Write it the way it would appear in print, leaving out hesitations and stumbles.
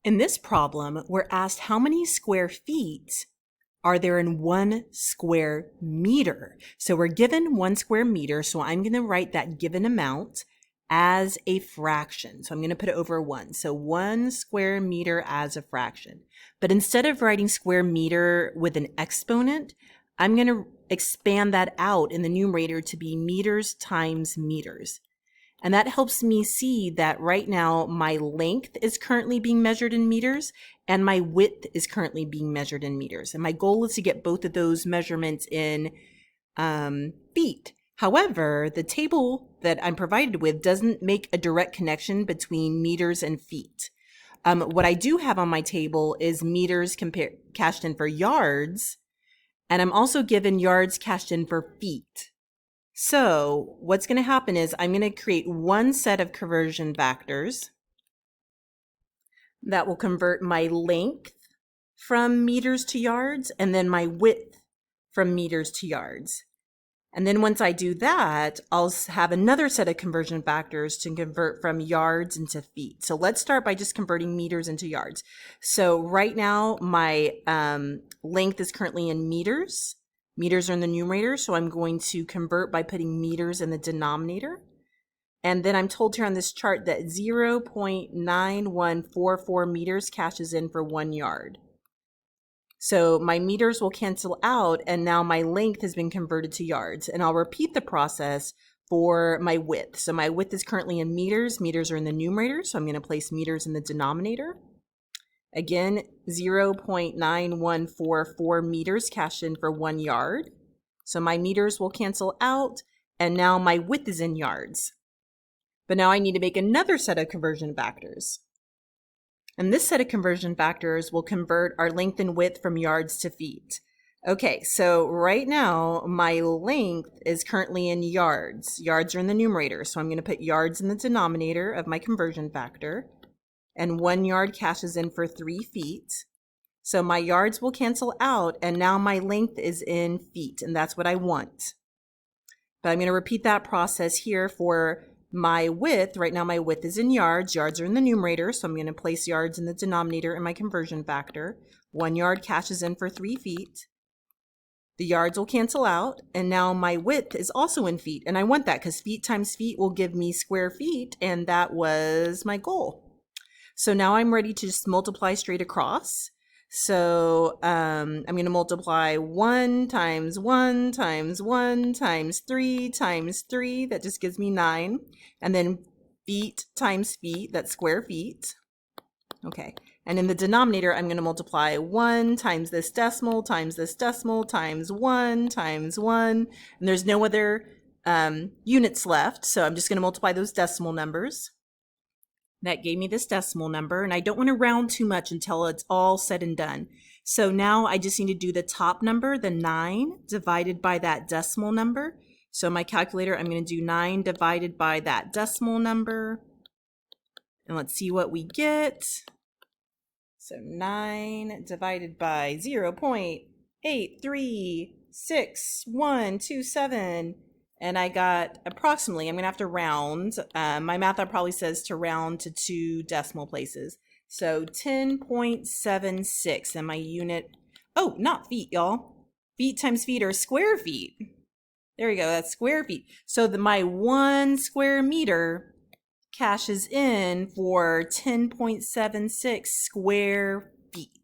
In this problem, we're asked how many square feet are there in 1 square meter. So we're given 1 square meter, so I'm going to write that given amount as a fraction. So I'm going to put it over 1. So 1 square meter as a fraction. But instead of writing square meter with an exponent, I'm going to expand that out in the numerator to be meters times meters. And that helps me see that right now my length is currently being measured in meters and my width is currently being measured in meters. And my goal is to get both of those measurements in feet. However, the table that I'm provided with doesn't make a direct connection between meters and feet. What I do have on my table is meters cashed in for yards, and I'm also given yards cashed in for feet. So what's going to happen is I'm going to create one set of conversion factors that will convert my length from meters to yards and then my width from meters to yards. And then once I do that, I'll have another set of conversion factors to convert from yards into feet. So let's start by just converting meters into yards. So right now my length is currently in meters. Meters are in the numerator, so I'm going to convert by putting meters in the denominator. And then I'm told here on this chart that 0.9144 meters cashes in for 1 yard. So my meters will cancel out, and now my length has been converted to yards. And I'll repeat the process for my width. So my width is currently in meters. Meters are in the numerator, so I'm going to place meters in the denominator. Again, 0.9144 meters cashed in for 1 yard. So my meters will cancel out, and now my width is in yards. But now I need to make another set of conversion factors. And this set of conversion factors will convert our length and width from yards to feet. Okay, so right now my length is currently in yards. Yards are in the numerator, so I'm going to put yards in the denominator of my conversion factor. And 1 yard cashes in for 3 feet. So my yards will cancel out, and now my length is in feet, and that's what I want. But I'm going to repeat that process here for my width. Right now my width is in yards. Yards are in the numerator, so I'm going to place yards in the denominator in my conversion factor. 1 yard cashes in for 3 feet. The yards will cancel out, and now my width is also in feet, and I want that because feet times feet will give me square feet, and that was my goal. So now I'm ready to just multiply straight across. So I'm going to multiply 1 times 1 times 1 times 3 times 3. That just gives me 9. And then feet times feet, that's square feet. Okay. And in the denominator, I'm going to multiply 1 times this decimal times this decimal times 1 times 1. And there's no other units left. So I'm just going to multiply those decimal numbers. That gave me this decimal number, and I don't want to round too much until it's all said and done. So now I just need to do the top number, the 9, divided by that decimal number. So my calculator, I'm going to do 9 divided by that decimal number. And let's see what we get. So 9 divided by 0.8361127. And I got approximately, I'm going to have to round. My math app probably says to round to 2 decimal places. So 10.76 and my unit, oh, not feet, y'all. Feet times feet are square feet. There we go, that's square feet. So my 1 square meter cashes in for 10.76 square feet.